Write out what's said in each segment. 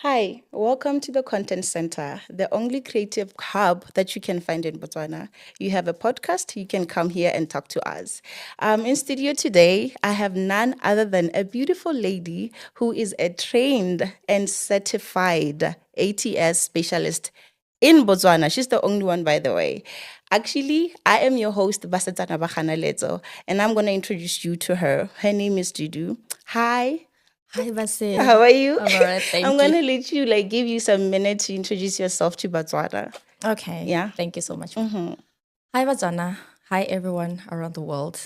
Hi, welcome to the Content Center, the only creative hub that you can find in Botswana. You have a podcast, you can come here and talk to us. In studio today, I have none other than a beautiful lady who is a trained and certified ATS specialist in Botswana. She's the only one, by the way. Actually, I am your host, Basetsana Bakganaledzo, and I'm going to introduce you to her. Her name is Dudu. Hi. Hi, Basil. How are you? I'm all right, I'm thank going you. to let you give you some minutes to introduce yourself to Botswana. Okay. Yeah. Thank you so much. Hi, Batswana. Hi, everyone around the world.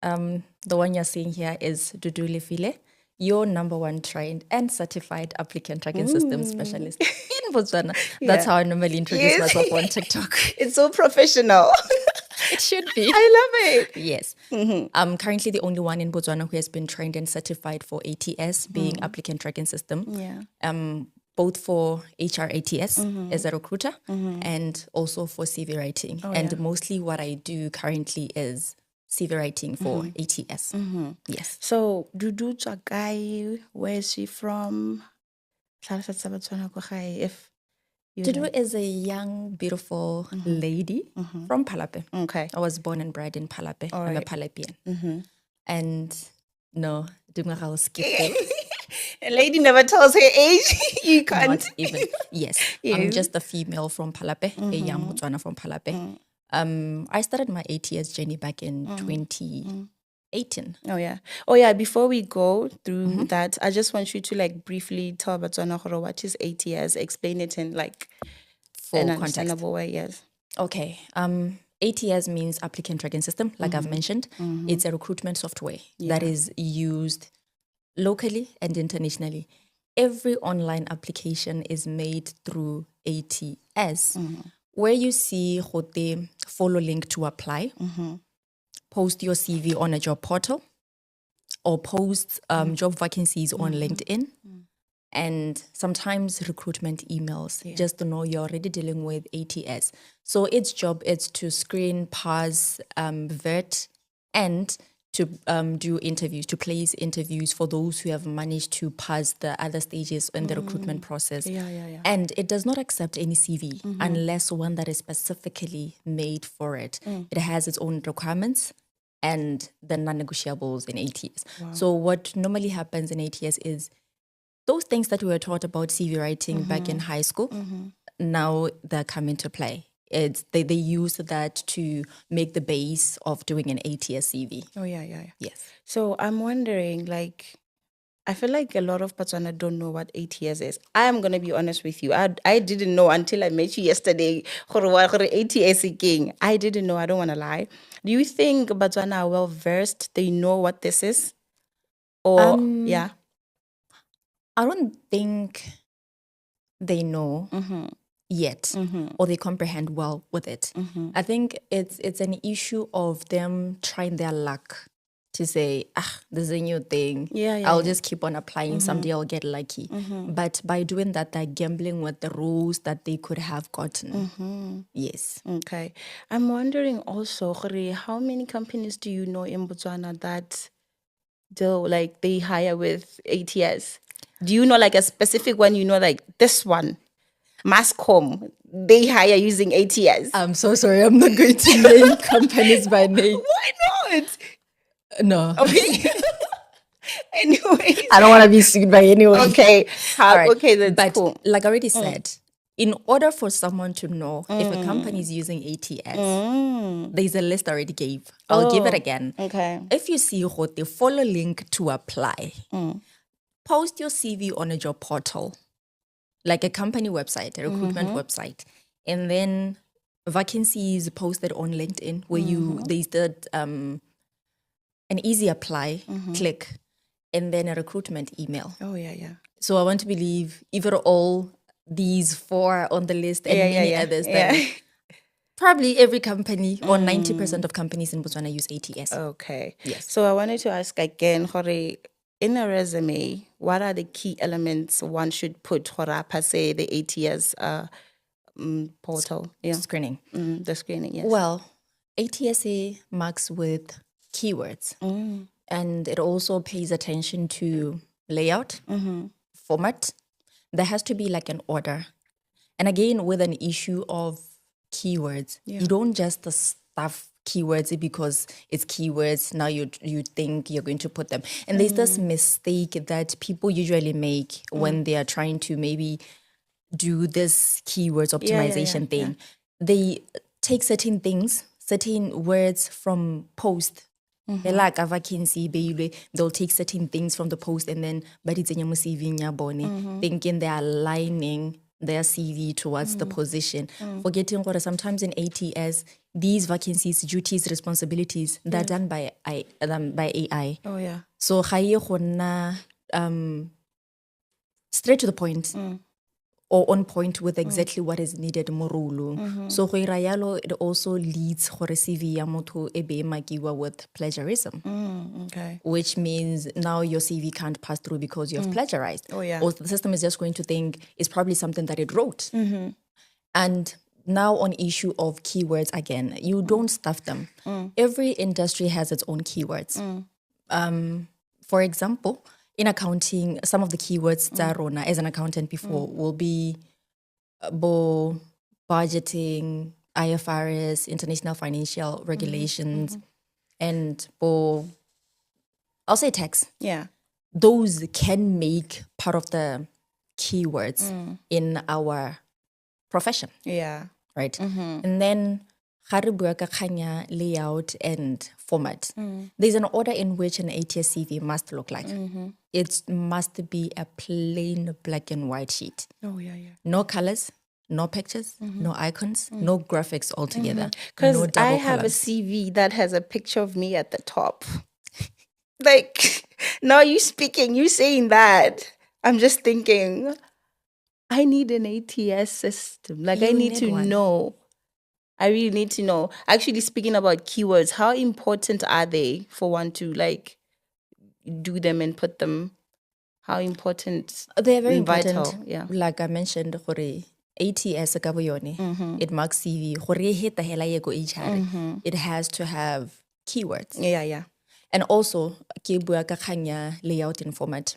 The one you're seeing here is Dudu Lefile, your number one trained and certified applicant tracking system specialist in Botswana. That's how I normally introduce myself on TikTok. It's so professional. It should be. I love it. Yes. I'm currently the only one in Botswana who has been trained and certified for ATS, being applicant tracking system. Yeah. Both for HRATS as a recruiter and also for CV writing. And mostly what I do currently is CV writing for ATS. Yes. So, Dudu Tsakai, where is she from? If Dudu is a young, beautiful lady from Palape. Okay. I was born and bred in Palape. I'm a Palapian. And no, I was skipping. A lady never tells her age. You can't. Not even. Yes. I'm just a female from Palape, a young Botswana from Palape. I started my ATS journey back in 2018. Oh yeah. Before we go through that, I just want you to briefly tell Botswana what is ATS. Explain it in For an context. understandable way. Yes. Okay. ATS means applicant tracking system, like I've mentioned. It's a recruitment software that is used locally and internationally. Every online application is made through ATS, where you see the follow link to apply, post your CV on a job portal, or post job vacancies on LinkedIn, and sometimes recruitment emails, just to know you're already dealing with ATS. So its job is to screen, parse, vet, and to do interviews, to place interviews for those who have managed to pass the other stages in the recruitment process. And it does not accept any CV unless one that is specifically made for it. It has its own requirements and the non-negotiables in ATS. So what normally happens in ATS is those things that we were taught about CV writing back in high school, now they're coming to play. They use that to make the base of doing an ATS CV. Oh yeah. Yes. So I'm wondering, I feel like a lot of Botswana don't know what ATS is. I'm gonna be honest with you. I didn't know until I met you yesterday. ATS again. I didn't know. I don't want to lie. Do you think Botswana are well versed? They know what this is, or yeah? I don't think they know yet, or they comprehend well with it. I think it's an issue of them trying their luck to say, this is a new thing. I'll just keep on applying. Someday I'll get lucky. But by doing that, they're gambling with the rules that they could have gotten. Yes. Okay. I'm wondering also, how many companies do you know in Botswana that they hire with ATS? Do you know a specific one? You know, this one, Mascom, they hire using ATS. I'm so sorry. I'm not going to name companies by name. Why not? No. Okay. Anyways, I don't want to be sued by anyone. Okay. Right. Okay, that's but cool. Like I already said, in order for someone to know if a company is using ATS, there's a list I already gave. I'll give it again. Okay. If you see the follow link to apply, post your CV on a job portal, like a company website, a recruitment website, and then vacancies posted on LinkedIn where there's an easy apply, click, and then a recruitment email. Oh yeah. So I want to believe either all these four on the list and many others that probably every company or 90% of companies in Botswana use ATS. Okay. Yes. So I wanted to ask again, in a resume, what are the key elements one should put per se the ATS portal? Screening. The screening, yes. Well, ATSA marks with keywords. And it also pays attention to layout, format, there has to be like an order. And again, with an issue of keywords, you don't just stuff keywords because it's keywords. Now you think you're going to put them. And there's this mistake that people usually make when they are trying to maybe do this keywords optimization thing. They take certain things, certain words from post. They like a vacancy, baby. They'll take certain things from the post and then thinking they are aligning their CV towards the position. Forgetting what sometimes in ATS, these vacancies, duties, responsibilities, they're done by AI. Oh yeah. So straight to the point. Or on point with exactly what is needed morulu. So it also leads gore CV ya motho e be makiwa with plagiarism. Okay. Which means now your CV can't pass through because you have plagiarized. Oh yeah. Or the system is just going to think it's probably something that it wrote. And now on issue of keywords again, you don't stuff them. Every industry has its own keywords. For example, in accounting, some of the keywords Rona as an accountant before will be budgeting, IFRS, international financial regulations, and I'll say tax. Yeah. Those can make part of the keywords in our profession. Yeah. Right? And then layout and format. There's an order in which an ATS CV must look like. It must be a plain black and white sheet. Oh yeah. No colors, no pictures, no icons, no graphics altogether. Because no double I have colors. a CV that has a picture of me at the top. Like, now you saying that. I'm just thinking, I need an ATS system. Like, I need to know. I really need to know. Actually, speaking about keywords, how important are they for one to like do them and put them? How important? They're very vital. important. Yeah. Like I mentioned, ATS ka boyone, it marks CV. It has to have keywords. Yeah. And also, layout and format.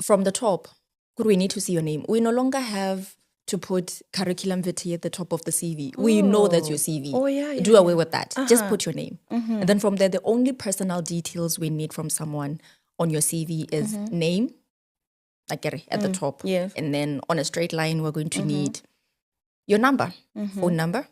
From the top, we need to see your name. We no longer have to put curriculum vitae at the top of the CV. We know that's your CV. Oh, yeah. Do away with that. Just put your name. And then from there, the only personal details we need from someone on your CV is name, like at the top. Yes. And then on a straight line, we're going to need your number, phone number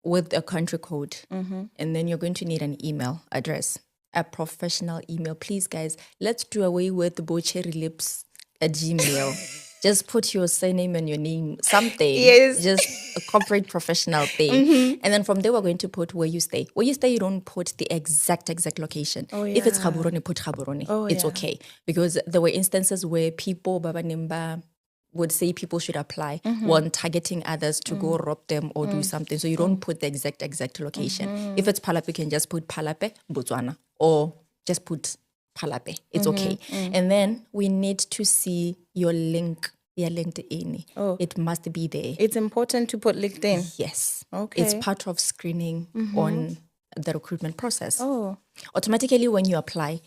with a country code. And then you're going to need an email address, a professional email. Please, guys, let's do away with the cherry lips at Gmail. Just put your surname and your name, something. Yes. Just a corporate professional thing. And then from there, we're going to put where you stay. Where you stay, you don't put the exact location. Oh, yeah. If it's Gaborone, put Gaborone. It's okay. Because there were instances where people, Baba Nimba, would say people should apply when targeting others to go rob them or do something. So you don't put the exact location. If it's Palape, you can just put Palape, Botswana, or just put Palape. It's okay. And then we need to see your link, your LinkedIn. Oh. It must be there. It's important to put LinkedIn. Yes. Okay. It's part of screening on the recruitment process. Oh. Automatically, when you apply,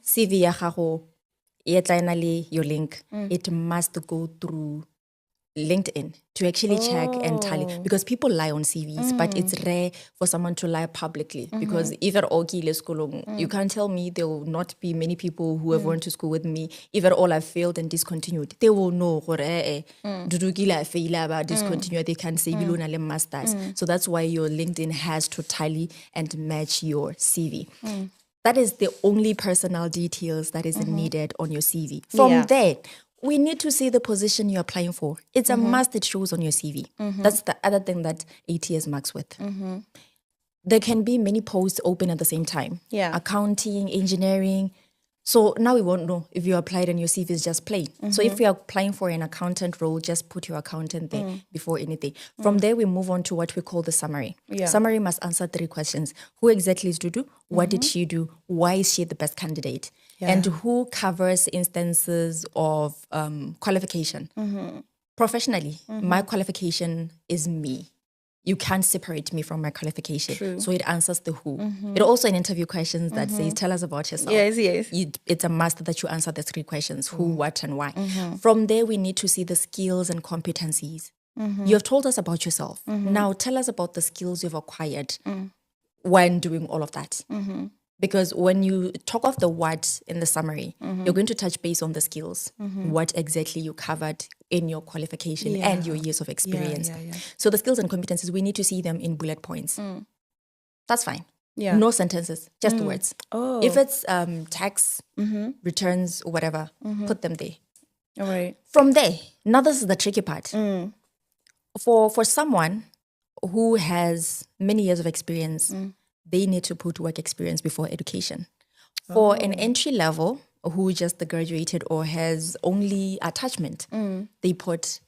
CV ya gago, your link, it must go through LinkedIn to actually check and tally, because people lie on CVs, but it's rare for someone to lie publicly, because if at all you can't tell me there will not be many people who have went to school with me. If at all I've failed and discontinued, they will know Dudu kile fail about discontinued. They can say below na le masters. So that's why your LinkedIn has to tally and match your CV. That is the only personal details that is needed on your CV. From there, we need to see the position you're applying for. It's a must, it shows on your CV. That's the other thing that ATS marks with. There can be many posts open at the same time. Yeah. Accounting, engineering. So now we won't know if you applied and your CV is just plain. So if you're applying for an accountant role, just put your accountant there before anything. From there, we move on to what we call the summary. Yeah. Summary must answer 3 questions. Who exactly is Dudu? What did she do? Why is she the best candidate? Yeah. And who covers instances of qualification? Professionally, my qualification is me. you can't separate me from my qualification. True. So it answers the who. It also an interview questions that says, tell us about yourself. Yes. It's a must that you answer the 3 questions, who, what, and why. From there, we need to see the skills and competencies. You have told us about yourself. Now tell us about the skills you've acquired when doing all of that. Because when you talk of the what in the summary, you're going to touch base on the skills, what exactly you covered in your qualification and your years of experience. So the skills and competencies, we need to see them in bullet points. That's fine. No sentences, just words. If it's tax, returns, or whatever, put them there. All right. From there, now this is the tricky part. For someone who has many years of experience, they need to put work experience before education. For an entry level who just graduated or has only attachment, they put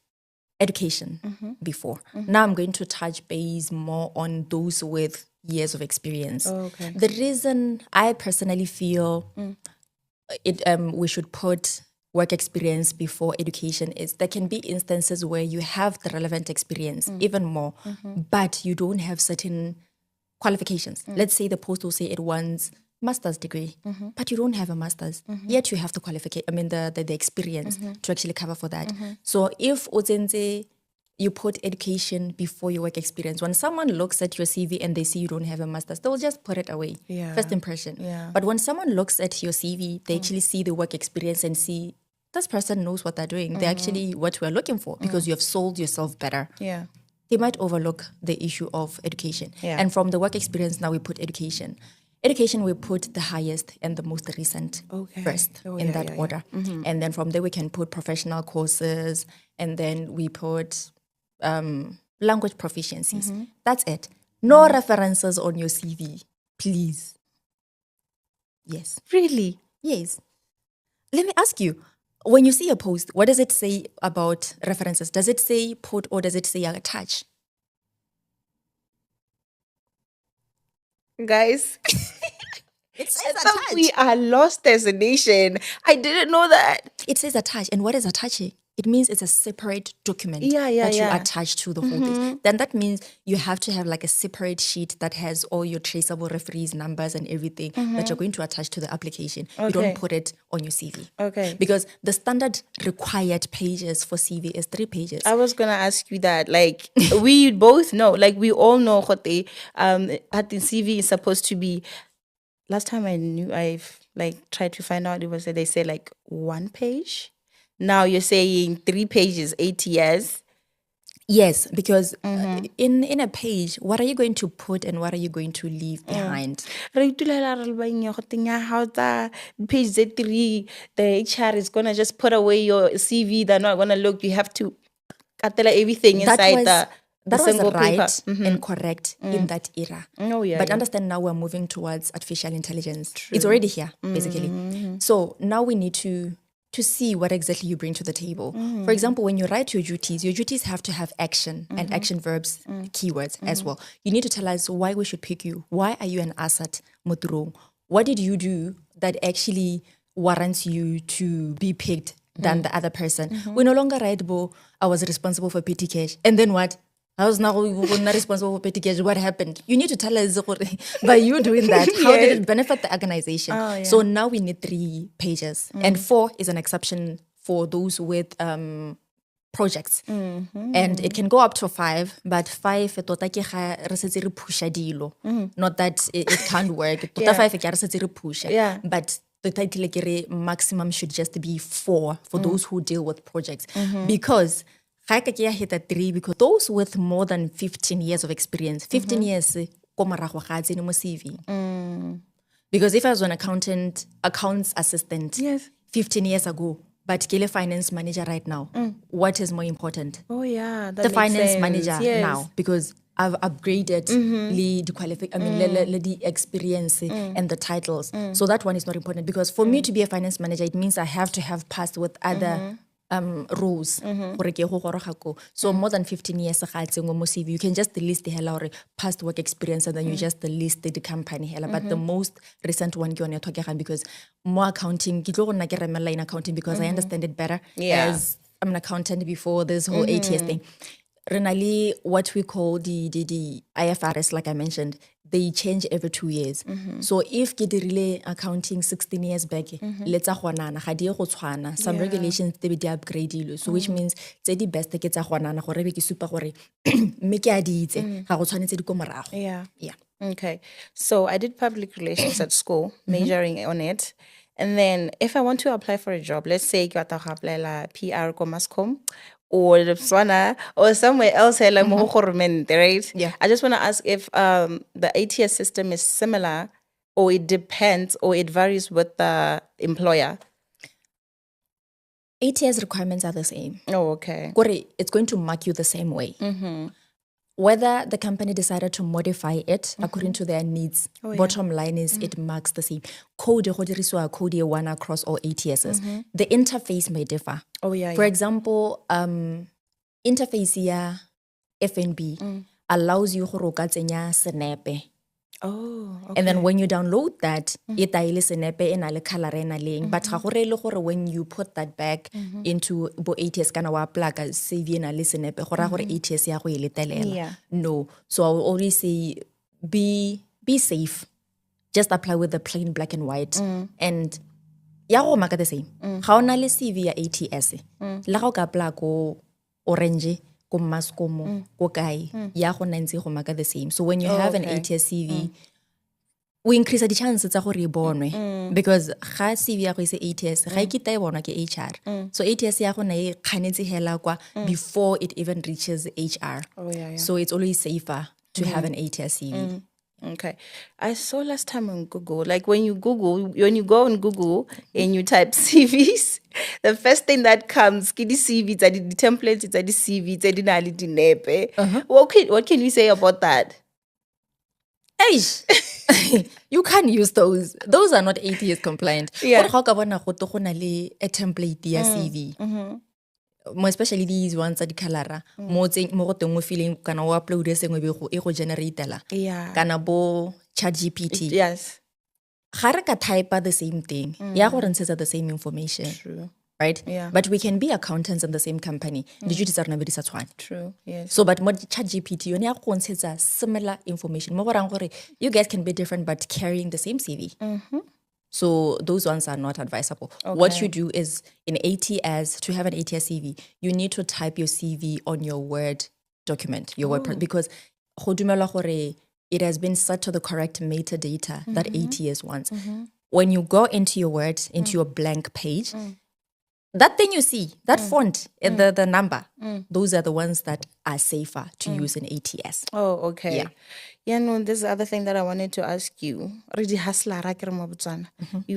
education before. Now I'm going to touch base more on those with years of experience. The reason I personally feel we should put work experience before education is there can be instances where you have the relevant experience, even more, but you don't have certain qualifications. Let's say the post will say it wants master's degree, but you don't have a master's, yet you have the qualification, the experience to actually cover for that. So if you put education before your work experience, when someone looks at your CV and they see you don't have a master's, they'll just put it away. First impression. But when someone looks at your CV, they actually see the work experience and see this person knows what they're doing. They're actually what we're looking for because you have sold yourself better. They might overlook the issue of education. And from the work experience, now we put education. Education, we put the highest and the most recent first in that order. And then from there, we can put professional courses, and then we put language proficiencies. That's it. No references on your CV, please. Yes. Really? Yes. Let me ask you, when you see a post, what does it say about references? Does it say put or does it say attach? Guys, It says I thought attach. we are lost as a nation. I didn't know that. It says attach. And what is attaching? It means it's a separate document that you attach to the whole page. Then that means you have to have like a separate sheet that has all your traceable referees, numbers and everything that you're going to attach to the application. You don't put it on your CV. Because the standard required pages for CV is 3 pages. I was going to ask you that. Like, we both know, like we all know what the CV is supposed to be. Last time I knew, I've like tried to find out, it was that they say like 1 page. Now you're saying 3 pages, 8 years. Yes, because in a page, what are you going to put and what are you going to leave behind? Page 3, the HR is going to just put away your CV. They're not going to look. You have to cut everything inside the single paper. That was right and correct in that era. But understand now we're moving towards artificial intelligence. It's already here, basically. So now we need to see what exactly you bring to the table. For example, when you write your duties have to have action and action verbs, keywords as well. You need to tell us why we should pick you. Why are you an asset, Moturong? What did you do that actually warrants you to be picked than the other person? We no longer write, I was responsible for petty cash. And then what? I was not responsible for petty cash. What happened? You need to tell us by you doing that, how did it benefit the organization? So now we need 3 pages. And 4 is an exception for those with projects. And it can go up to 5, but 5, not that it can't work. 5, but the title maximum should just be 4 for those who deal with projects. Because hit at 3, because those with more than 15 years of experience, 15 years, CV. Because if I was an accounts assistant 15 years ago, but Kele finance manager right now, what is more important? The finance manager now, because I've upgraded the experience and the titles. So that one is not important, because for me to be a finance manager, it means I have to have passed with other roles. So more than 15 years CV, you can just list the past work experience and then you just list the company. But the most recent one because more accounting, in accounting because I understand it better as I'm an accountant before this whole 8 years thing. Renali, what we call the IFRS, like I mentioned, they change every 2 years. So if ke dirile accounting 16 years back, let's some regulations they be upgraded. So which means tse di best ke tsa gwanana gore be ke supa gore me ke a di itse ga go tshwanetse di ko morago. Yeah. Yeah. Okay. So I did public relations at school, majoring on it. And then if I want to apply for a job, let's say I apply la PR ko Mascom or Swana or somewhere else, right? Yeah. I just want to ask if the ATS system is similar or it depends or it varies with the employer. ATS requirements are the same. Oh, okay. It's going to mark you the same way. Whether the company decided to modify it according to their needs, bottom line is it marks the same. Code one across all ATSs. The interface may differ. Oh, yeah. For example, interface ya FNB allows you go ka tsenya senepe. Oh, okay. And then when you download that, it ile senepe ena le color ena leng. But ga go re le gore when you put that back into bo ATS kana wa plug CV ena le senepe go ra gore ATS ya go e letelela. Yeah. No. So I will always say be safe. Just apply with the plain black and white. And ya go maka the same. Ga ona le CV ya ATS. La go ka apply ko orange ko Mascomo, ko kai, ya go nantse go maka the same. So when you have an ATS CV, we increase the chances tsa gore e bonwe because ga CV ya go ise ATS, ga ikita e bonwa ke HR. So ATS ya go na e kganetse hela kwa before it even reaches HR. Oh, yeah. So it's always safer to have an ATS CV. Okay. I saw last time on Google, like when you go on Google and you type CVs, the first thing that comes, the CVs, the templates, the CVs, the nepe. What can you say about that? You can't use those. Those are not ATS compliant. Yeah. A template ya CV. More especially these ones at the color. Mo go teng feeling kana o upload sengwe be go e go generatela. Yeah. Kana bo ChatGPT. Yes. Ga re ka type the same thing. Ya go ntshetsa the same information. True. Right? Yeah. But we can be accountants in the same company. Did you desire be tshwana? True. Yes. So but mo ChatGPT yone ya go ntshetsa similar information. Mo go rang gore you guys can be different but carrying the same CV. So those ones are not advisable. What you do is in ATS, to have an ATS CV, you need to type your CV on your Word document, your Word, because it has been set to the correct metadata that ATS wants. When you go into your Word, into your blank page, that thing you see, that font, the number, those are the ones that are safer to use in ATS. Oh, okay. Yeah. Yeah, no, this is the other thing that I wanted to ask you. You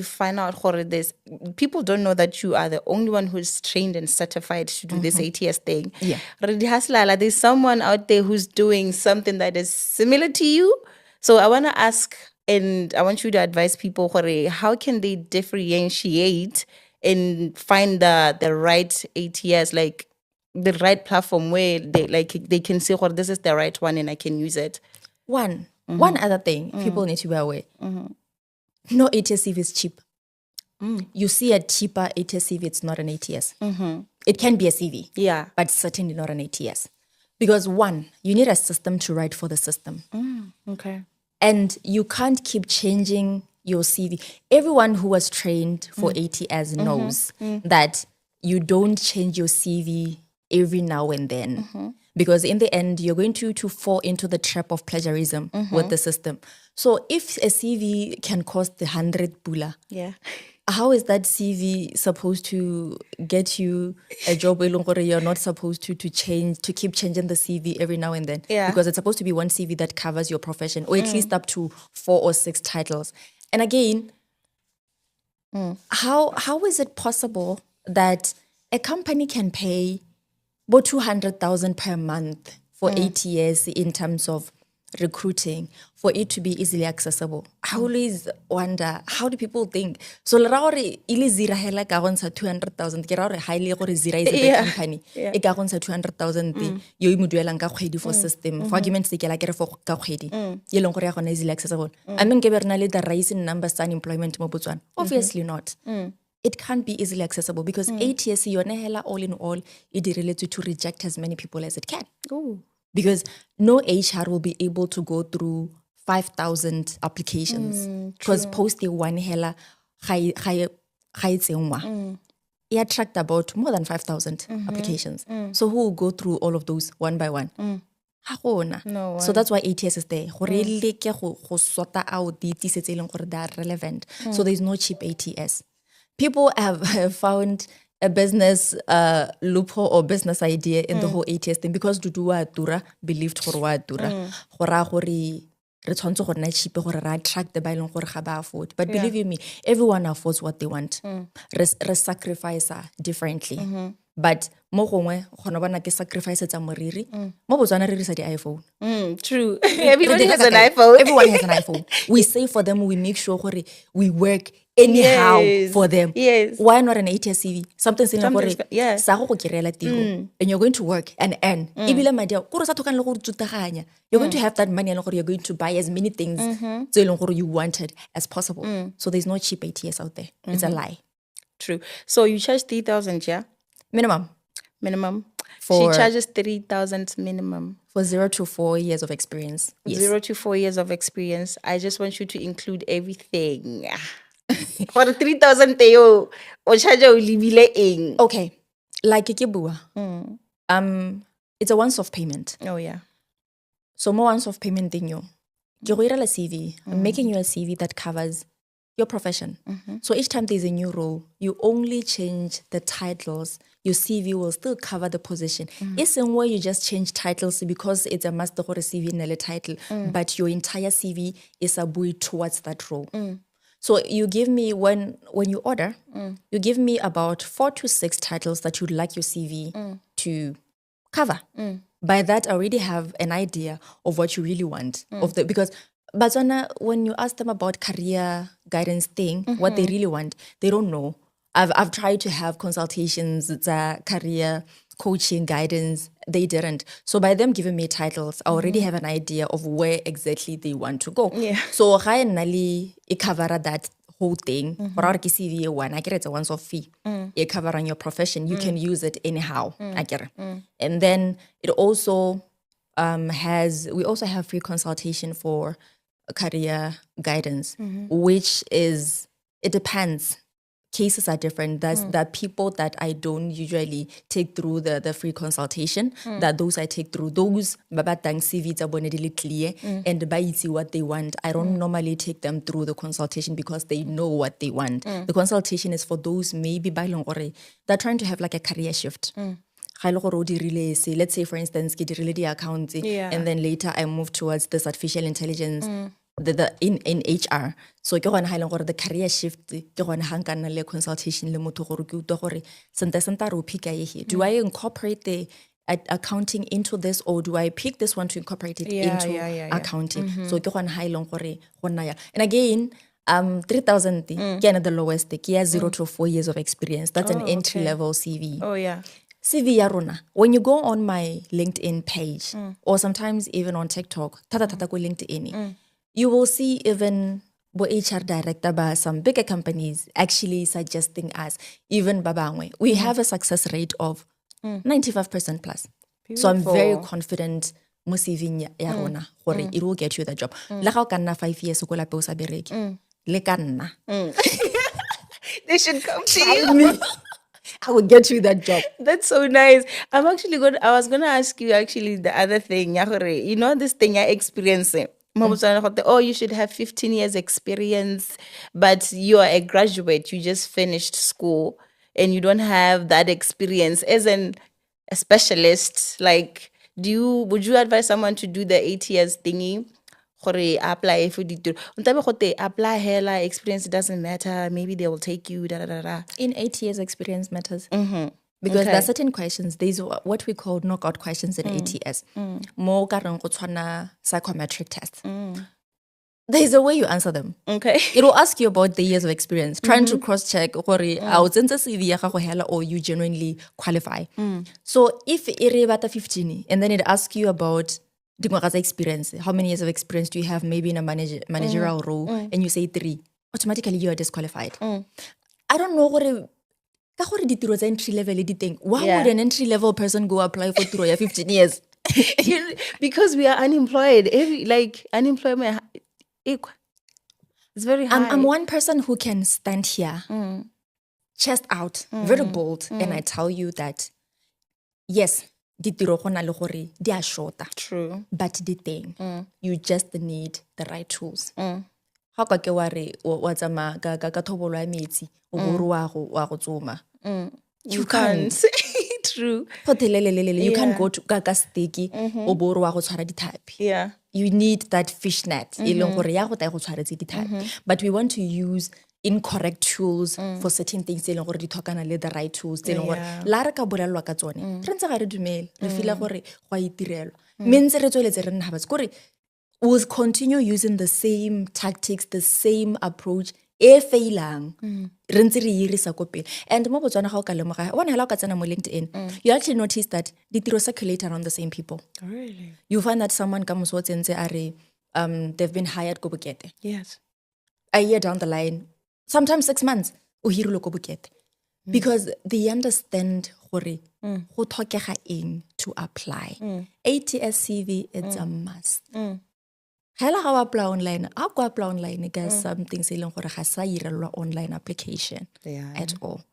find out this. People don't know that you are the only one who's trained and certified to do this ATS thing. Yeah. There's someone out there who's doing something that is similar to you. So I want to ask, and I want you to advise people, how can they differentiate and find the right ATS, like the right platform where they can say, this is the right one and I can use it. One other thing people need to be aware. No ATS CV is cheap. You see a cheaper ATS CV, it's not an ATS. It can be a CV, yeah, but certainly not an ATS. Because one, you need a system to write for the system. Okay. And you can't keep changing your CV. Everyone who was trained for ATS knows that you don't change your CV every now and then. Because in the end, you're going to fall into the trap of plagiarism with the system. So if a CV can cost 100 pula, yeah, how is that CV supposed to get you a job where you're not supposed to keep changing the CV every now and then? Yeah. Because it's supposed to be one CV that covers your profession, or at least up to 4 or 6 titles. And again, how is it possible that a company can pay about 200,000 per month for 8 years in terms of recruiting, for it to be easily accessible? I always wonder, how do people think? So, ili zira hela ka gontsha 200,000. Ke ra gore highly gore zira is a big company. E ka gontsha 200,000 yo e moduelang ka kgwedi for system. For argument's sake, la kere for ka kgwedi. Ye leng gore ya gona easily accessible. I mean, ke berna le the rise in numbers tsa unemployment mo Botswana. Obviously not. it can't be easily accessible because ATS, yone hela all in all, it relates to reject as many people as it can. Oh. Because no HR will be able to go through 5,000 applications. Because post one hela, it attract about more than 5,000 applications. So who will go through all of those one by one? No So that's why ATS is there. Go sorta out the tse tse leng gore they are relevant. So there's no cheap ATS. People have found a business loophole or business idea in the whole ATS thing because Dudu wa tura believed gore wa tura. Gora gore re tshwantse go nna cheap gore ra attract the ba ileng gore ga ba afford. But believe you me, everyone affords what they want. Re sacrifice differently. But mo gongwe gona bona ke sacrifice tsa moriri. Mo Botswana re risa di iPhone. True. Everybody has an iPhone. Everyone has an iPhone. We save for them. We make sure we work anyhow for them. Yes. Why not an ATS CV? Something similar. Yeah. And you're going to work and earn. You're going to have that money and you're going to buy as many things you wanted as possible. So there's no cheap ATS out there. It's a lie. True. So you charge 3,000, yeah? Minimum. She charges 3,000 minimum. For 0 to 4 years of experience. Yes. 0 to 4 years of experience. I just want you to include everything. For 3,000 teo, o charge o libile eng. Okay. Like ke bua. It's a once-off payment. Oh yeah. So more once-off payment thing yo. Ke go irela CV. I'm making you a CV that covers your profession. So each time there's a new role, you only change the titles. Your CV will still cover the position. It's in where you just change titles because it's a master or a CV in a title, but your entire CV is a buoy towards that role. So you give me, when you order, you give me about 4 to 6 titles that you'd like your CV to cover. By that, I already have an idea of what you really want. Because Botswana, when you ask them about career guidance thing, what they really want, they don't know. I've tried to have consultations, career coaching guidance. They didn't. So by them giving me titles, I already have an idea of where exactly they want to go. Yeah. So I nali cover that whole thing. For our CV one, I get it's a once-off fee. You cover on your profession. You can use it anyhow. I get it. And then it also we also have free consultation for career guidance, which is, it depends. Cases are different. There are people that I don't usually take through the free consultation. That those I take through. Those babatang CV tsa bone di le clear and ba itse what they want. I don't normally take them through the consultation because they know what they want. The consultation is for those maybe ba ileng gore they're trying to have like a career shift. Let's say for instance, ke dirile di accounts and then later I move towards this artificial intelligence. In HR. So ke gona ha ileng gore the career shift ke gona ha nka nna le consultation le motho gore ke utlwa gore senta re o pick here. Do I incorporate the accounting into this, or do I pick this one to incorporate it into accounting? So ke gona ha ileng gore gonna ya. And again, 3,000 ke the lowest ke 0 to 4 years of experience. That's an entry level CV. Oh yeah. CV ya rona. When you go on my LinkedIn page or sometimes even on TikTok, tata ko LinkedIn, you will see even HR director by some bigger companies actually suggesting us, even babangwe. We have a success rate of 95% plus. Beautiful. So I'm very confident mo CV ya rona gore it will get you the job. La ga o ka nna 5 years ko lape o sa bereke. Le ka nna. They should come to you. I will get you that job. That's so nice. I was gonna ask you actually the other thing. You know this thing you're experiencing. Oh, you should have 15 years experience, but you are a graduate. You just finished school and you don't have that experience as a specialist. Like, would you advise someone to do the ATS thingy? Apply for the apply hella experience doesn't matter. Maybe they will take you. In 8 years, experience matters. Because there are certain questions. There's what we call knockout questions in ATS. More psychometric tests. There's a way you answer them. Okay. It will ask you about the years of experience, trying to cross-check or you genuinely qualify. So if it 15 and then it asks you about experience, how many years of experience do you have maybe in a managerial role, and you say 3, automatically you are disqualified. I don't know gore ka gore ditiro tsa entry level di teng. Why would an entry level person go apply for tiro ya 15 years? Because we are unemployed. Unemployment it's very high. I'm one person who can stand here, chest out, very bold, and I tell you that yes, ditiro go na le gore di a shorta. True. But di teng. You just need the right tools. How ka ke wa re wa tsama ka thobolo ya metsi o bo re wa go tsoma. You can't. True. You can't go to ka sticky o bo re wa go tshwara dithapi. Yeah. You need that fish net. E leng gore ya go ta go tshwaretse dithapi. But we want to use incorrect tools for certain things tse leng gore di tlhokana le the right tools tse leng gore la re ka bolelwa ka tsone re ntse ga re dumele re feel gore go a itirelwa mme ntse re tsweletse re nna batse gore we'll continue using the same tactics, the same approach e failang re ntse re irisa ko pele. And mo Botswana ga o ka lemoga bona hela o ka tsena mo LinkedIn you actually notice that ditiro circulate around the same people. Really? You find that someone ka moso tsentse are they've been hired go Bokete. Yes. A year down the line, sometimes 6 months o hirilwe ko Bokete because they understand gore go tlhokega eng to apply. ATS CV it's a must. Hela ga wa apply online, a go apply online guys something se leng gore ga sa irelwa online application at all.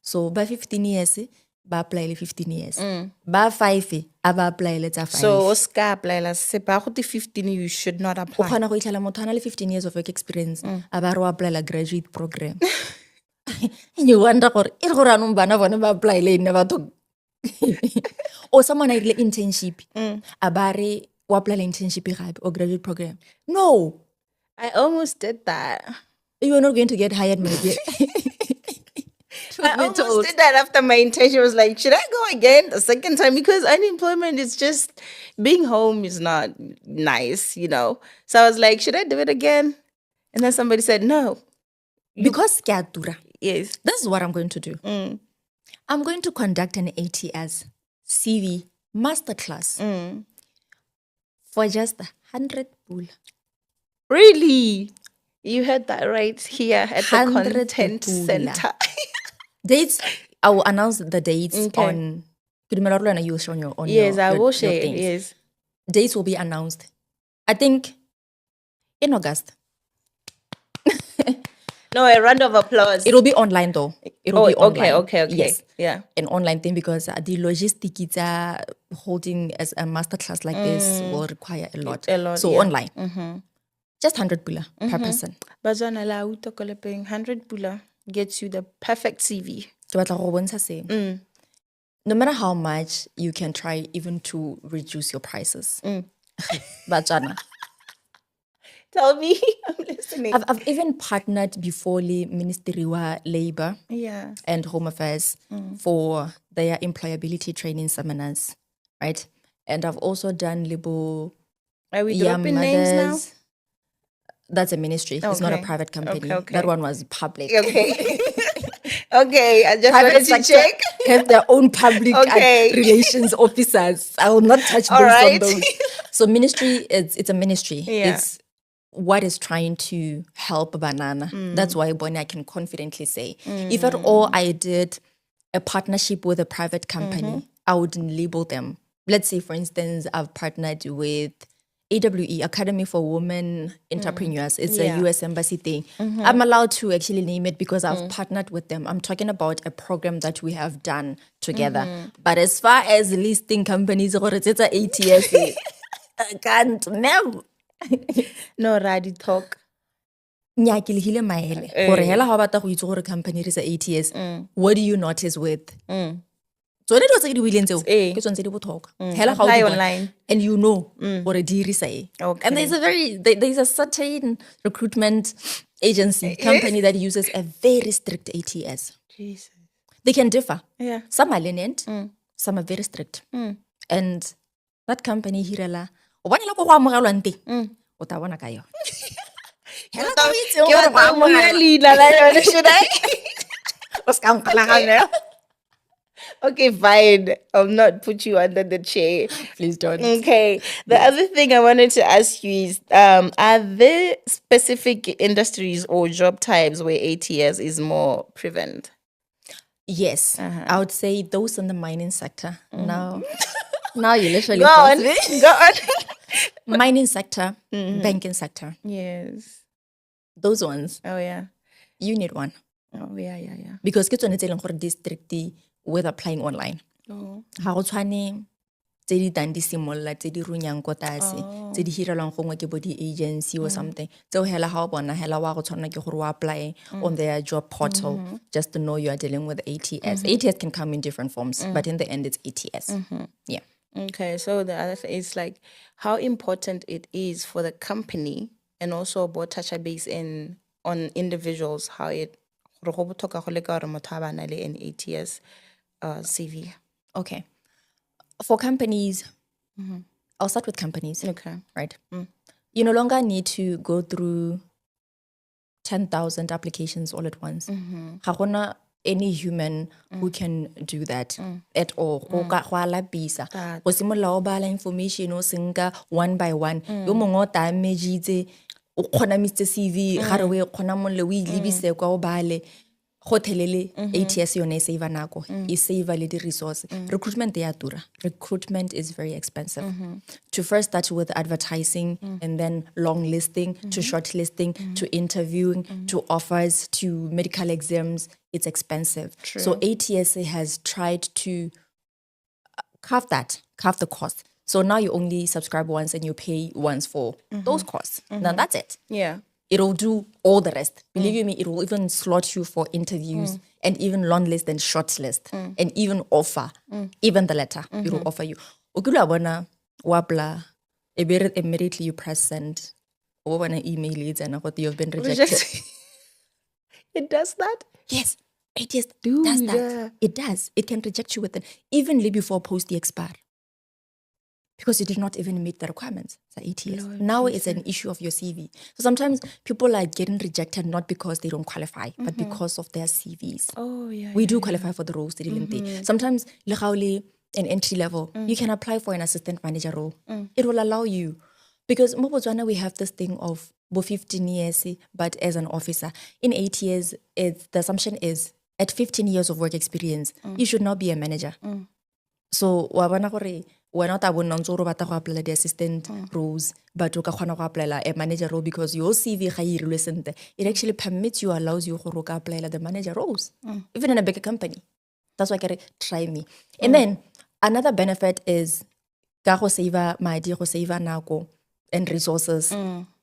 So by 15 years ba apply le 15 years. Ba 5 a ba apply le tsa 5. So ska apply la se ba go 15 you should not O apply. khona go itlhala motho ana le 15 years of work experience a ba re o apply la graduate program. And you wonder gore e gore anong bana bona ba apply le ne batho. Or someone I like internship. A ba re o apply la internship gabe or graduate program. No. I almost did that. You are not going to get hired, my dear. I almost did that after my internship. I was like, should I go again the second time? Because unemployment is just, being home is not nice, you know. So I was like, should I do it again? And then somebody said, no. Because kiatura. Yes. This is what I'm going to do. I'm going to conduct an ATS CV masterclass for just 100 pula. Really? You heard that right here at the 100 content pula. center. Dates, I will announce the dates on. You'll show on Yes, I will your share. things. Yes. Dates will be announced. I think in August. No, a round of applause. It'll be online though. It'll be online. Okay. Yes. Yeah. An online thing because the logistics holding as a masterclass like this will require a lot. So online. Just 100 pula per person. Bazwana la uto kolepeng 100 pula gets you the perfect CV. No matter how much you can try even to reduce your prices. Bajana. Tell me, I'm listening. I've even partnered before the Ministry of Labor and Home Affairs for their employability training seminars, right? And I've also done Libo. Are we dropping names now? That's a ministry. It's not a private company. Okay. That one was public. Okay. Okay, I just Private wanted to check. Have their own public relations officers. I will not touch those on those. So ministry, it's a ministry. Yeah. It's what is trying to help banana. That's why Bonnie, I can confidently say, if at all I did a partnership with a private company, I wouldn't label them. Let's say, for instance, I've partnered with AWE, Academy for Women Entrepreneurs. It's a US embassy thing. I'm allowed to actually name it because I've partnered with them. I'm talking about a program that we have done together. But as far as listing companies, it's a ATS. I can't never. No, Radi talk. Nya ke lehile maele gore hela ha batla go itse gore company re sa ATS what do you notice with tsone dilo tse ke di buileng tseo ke tsone tse di botlhokwa hela ga o online and you know gore di irisa e and there's a certain recruitment agency company that uses a very strict ATS. Jesus. They can differ. Some are lenient, some are very strict. And that company hirela o bona la go amogelwang teng o ta bona ka yo hela go itse o go amogelwa should I? Okay, fine. I'll not put you under the chair. Please don't. Okay. The other thing I wanted to ask you is, are there specific industries or job types where ATS is more prevalent? Yes, I would say those in the mining sector. Now you literally Go on. forced me. Go on. Mining sector, banking sector. Yes. Those ones, Oh, yeah. you need one. Oh, yeah. Because ke tsone tse e leng gore district with applying online. Oh. Ga go tshwane tse di tang di simolola tse di runyang ko tlase tse di hirelwang gongwe ke bo di-agency or something tseo hela ga o bona hela wa go tshwana ke gore o apply on their job portal just to know you are dealing with ATS. ATS can come in different forms, but in the end it's ATS. Yeah. Okay, so the other thing is like how important it is for the company and also about touch base on individuals, how it an ATS CV. Okay. For companies, I'll start with companies. Okay. Right. You no longer need to go through 10,000 applications all at once. Ga gona any human who can do that at all. Go a lapisa. Go simolola o bala information o senka one by one. Yo mongwe o damagitse o kgonamisitse CV ga re o e kgona molle o ilebise kwa o bale go thelele ATS yone e save nako e save le di resources. Recruitment ya tura. Recruitment is very expensive. To first start with advertising and then long listing to short listing to interviewing to offers to medical exams, it's expensive. True. So ATS has tried to halve the cost. So now you only subscribe once and you pay once for those costs. Now that's it. Yeah. It'll do all the rest. Believe you me, it will even slot you for interviews and even long list and short list and even offer, even the letter, it will offer you. Okula bona wapla, immediately you press send. Or when an email is and what you've been rejected. It does that? Yes, it just does that. It does. It can reject you within, even before post the expire. Because you did not even meet the requirements. It's ATS. Now it's an issue of your CV. So sometimes people are getting rejected not because they don't qualify, but because of their CVs. Oh, yeah. We do qualify for the roles. Sometimes, an entry level, you can apply for an assistant manager role. It will allow you. Because in Botswana, we have this thing of 15 years, but as an officer. In 8 years, the assumption is at 15 years of work experience, you should not be a manager. So, we're not able to apply the assistant roles, but you can apply a manager role because your CV it actually permits you, allows you to apply the manager roles, even in a bigger company. That's why I can try me. And then another benefit is go save nako and resources.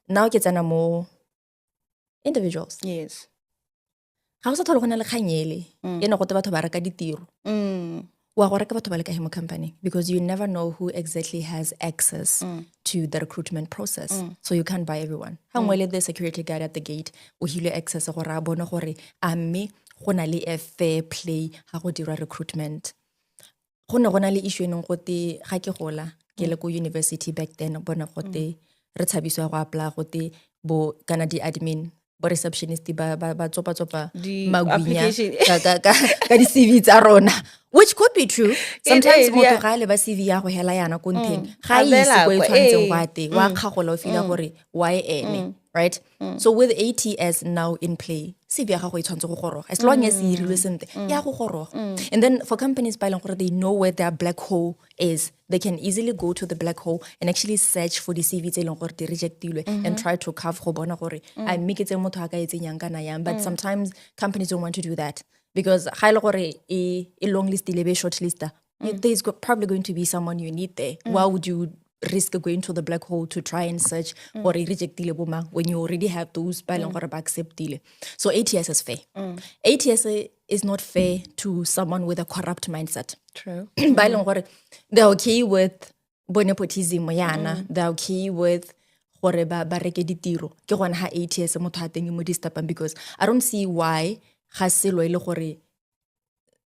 Now it's more individuals. Yes. How sa tholo le khanyele e no go te batho ba reka ditiro. Wa go reka batho ba le ka hemo company because you never know who exactly has access to the recruitment process. So you can't buy everyone. Hangwele the security guard at the gate o hile access go ra bona gore a mme go na le a fair play ha go dira recruitment. Go ne go na le issue eneng go te ga ke gola ke le ko university back then bona go te re tshabiswa go apply go te bo kana di admin bo receptionist ba tsopa magwinya ka di CV tsa rona, which could be true. Sometimes motho ga le ba CV ya go hela yana ko nteng ga ise go e tshwantseng go ate wa kgagola o fila gore why ene, right? So with ATS now in play, CV ya go e tshwantse go goroga as long as e rilwe sente ya go goroga. And then for companies ba gore they know where their black hole is, they can easily go to the black hole and actually search for the CV tse leng gore di rejectilwe and try to cover go bona gore I make it motho a ka etsenyang kana yang. But sometimes companies don't want to do that because ga ile gore e long list ile be short list, there's probably going to be someone you need there. Why would you risk going to the black hole to try and search or rejectile boma when you already have those ba leng gore ba acceptile? So ATS is fair. ATS is not fair to someone with a corrupt mindset. True. Ba leng gore they're okay with nepotism yana, they're okay with gore ba reke ditiro ke gona ha ATS motho a teng mo disturbang because I don't see why ga selo ile gore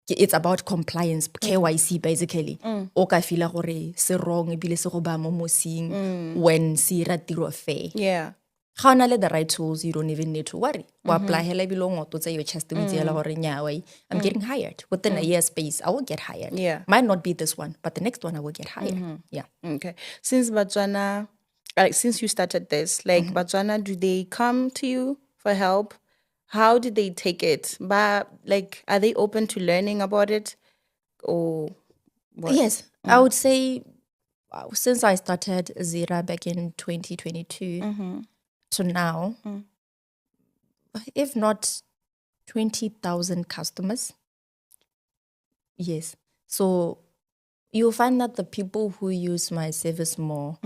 it's about compliance, KYC basically. O ka fila gore se wrong ebile se go ba mo mosing when se ra tiro fair. Yeah. Ga o na le the right tools, you don't even need to worry. O apply hela ebile o ngototse your chest o itse hela gore nyawa, I'm getting hired. Within a year space, I will get hired. Yeah. Might not be this one, but the next one I will get hired. Yeah. Okay. Since Botswana, like since you started this, like Botswana, do they come to you for help? How did they take it? But like, are they open to learning about it, or what? Yes, I would say since I started Zira back in 2022 to now, if not 20,000 customers. Yes. So you'll find that the people who use my service more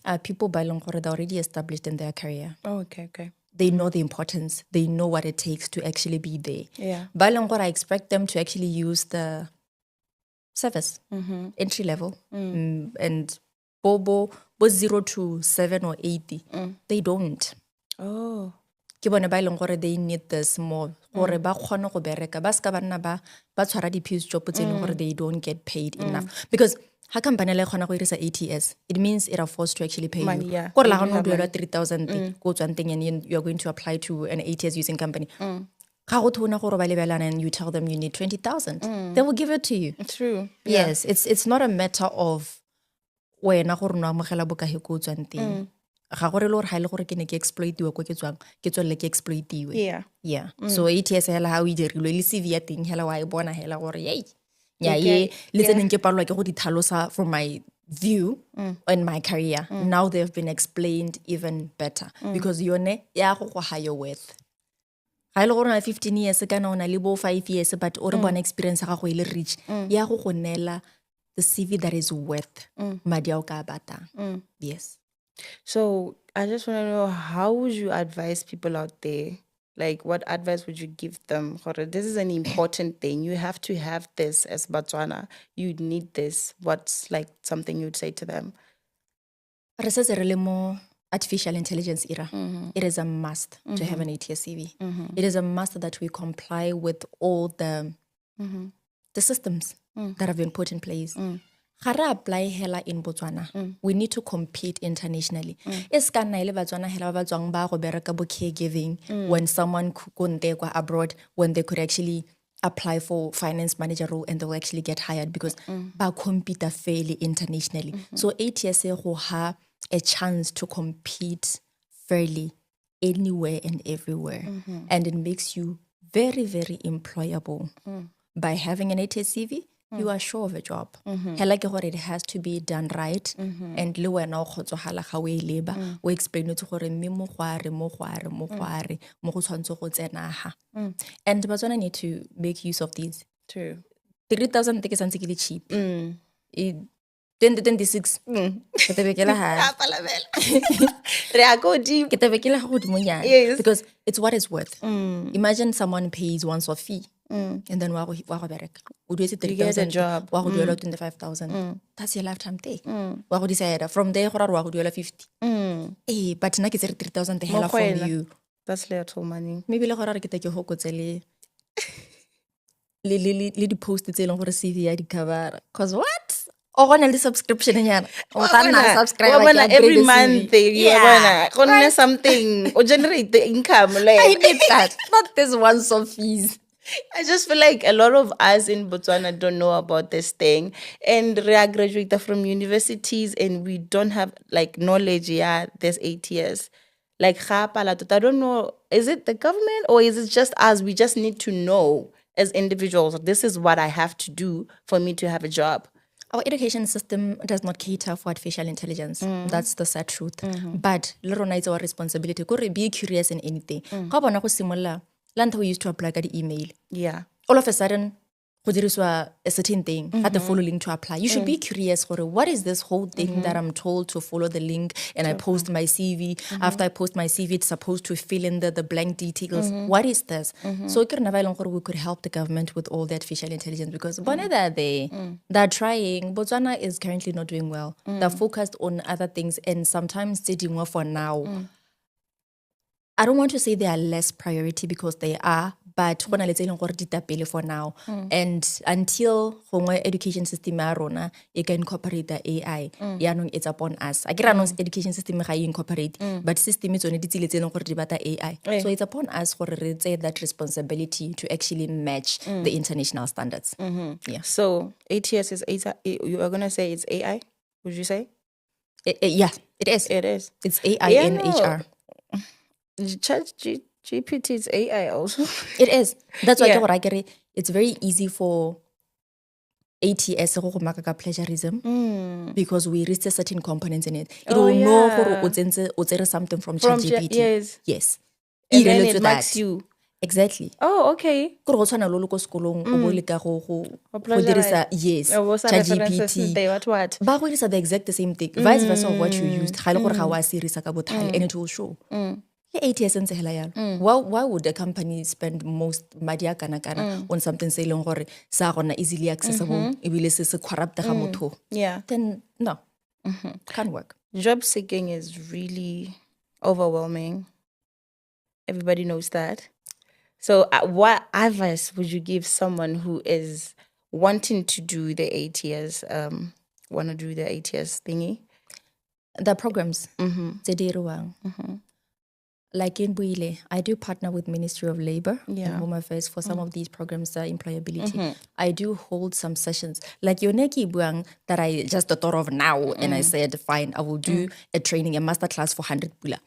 are people by long they're already established in their career. Oh, okay. They know the importance. They know what it takes to actually be there. Yeah. By long I expect them to actually use the service, entry level. And bobo 0 to 7 or 80. They don't. Oh. Ke bone ba ileng gore they need this more gore ba kgone go bereka ba ska banna ba tshwara di-peace job tse leng gore they don't get paid enough, because ha company le kgona go irisa ATS, it means it are forced to actually pay Money, you. yeah. Gore la gona o duela 3,000 go tswang teng and you are going to apply to an ATS using company. Ga go thona gore ba lebelana and you tell them you need 20,000, they will give it to you. True. Yes, it's not a matter of wena gore no amogela bokae go tswang teng. Ga gore le gore ha ile gore ke ne ke exploitiwa ko ke tswang ke tswelle ke exploitiwe. Yeah. So ATS hela ha o dirilwe le CV ya teng hela wa e bona hela gore yey nya ye le tseneng ke palwa ke go di thalosa from my view in my career. Now they've been explained even better because yone ya go go higher worth. Ga ile gore na 15 years kana ona le bo 5 years but o re bona experience ga go ile reach ya go go nela the CV that is worth madi a o ka batang. Yes. So I just want to know, how would you advise people out there? Like, what advice would you give them? This is an important thing. You have to have this as Botswana. You need this. What's like something you'd say to them? Re setse re le mo artificial intelligence era. It is a must to have an ATS CV. It is a must that we comply with all the systems that have been put in place. Ga apply hela in Botswana, we need to compete internationally. Es ka nna ile Botswana hela ba tswang ba go bereka bo caregiving when someone could go abroad, when they could actually apply for finance manager role and they will actually get hired because ba compete fairly internationally. So ATS go ha a chance to compete fairly anywhere and everywhere. And it makes you very, very employable. By having an ATS CV, you are sure of a job. Hela ke gore it has to be done right. And le wena o khotsohala ga o e leba o explain it gore mme mo go are mo go tshwantse go tsena ha. And Botswana need to make use of these. True. 3,000 ke santse ke le cheap. 2026 ke tebekela ha Re a go deep. ke tebekela ga godimo nyana. Yes. Because it's what it's worth. Imagine someone pays once off fee. And then wa go bereka o duetse 3,000 job. wa go duela 25,000. That's your lifetime pay. Wa go decide from there go ra wa go duela 50. But na ke tsere 3,000 hela from you. That's little money. Maybe le go ra re ke te ke hokotse le di post tse leng gore CV ya di cover, cause what o gona le subscription nyana o tla subscribe every month gonna something or generate the income. Like I need that, not this once off fees. I just feel like a lot of us in Botswana don't know about this thing, and we are graduated from universities and we don't have like knowledge. Yeah, there's 8 years. Like I don't know, is it the government or is it just us? We just need to know as individuals, this is what I have to do for me to have a job. Our education system does not cater for artificial intelligence. That's the sad truth. But it's our responsibility. Be curious in anything. We used to apply the email. Yeah. All of a sudden, a certain thing, had to follow link to apply. You should be curious for what is this whole thing that I'm told to follow the link and I post my CV. After I post my CV, it's supposed to fill in the blank details. What is this? So we could help the government with all the artificial intelligence because they're trying. Botswana is currently not doing well. They're focused on other things and sometimes sitting for now. I don't want to say they are less priority because they are, but go na le tse e leng gore di tapele for now. And until gongwe education system ya rona e ka incorporate the AI, yaanong it's upon us. I get education system ga e incorporate, but system e tsone di tsile tse e leng gore di batla AI. So it's upon us gore re tseye that responsibility to actually match the international standards. Yeah. So ATS is you are gonna say it's AI? Would you say? Yeah, it is. It is. It's AI in HR. GPT is AI also. It is. That's why it's very easy for ATS go maka ka plagiarism because we reach certain components in it. It will know gore o tsere something from ChatGPT. Yes. And then it marks you. Exactly. Oh, okay. Go tshwana lo ko sekolong o bo le ka go dirisa ChatGPT. What? Ba go dirisa the exact same thing. Vice versa of what you used. Ga le gore ga wa serisa ka bothale and it will show. ATS ntse hela yalo. Why would a company spend most madi a kana on something se leng gore sa gona easily accessible ebile se corrupt ga motho? Yeah. Then no. Can't work. Job seeking is really overwhelming. Everybody knows that. So what advice would you give someone who is wanting to do the ATS, want to do the ATS thingy? The programs. Like in Buile, I do partner with Ministry of Labor and Home Affairs for some of these programs, employability. I do hold some sessions. Like Yoneki Buang that I just thought of now, and I said, fine, I will do a training, a master class for 100 pula.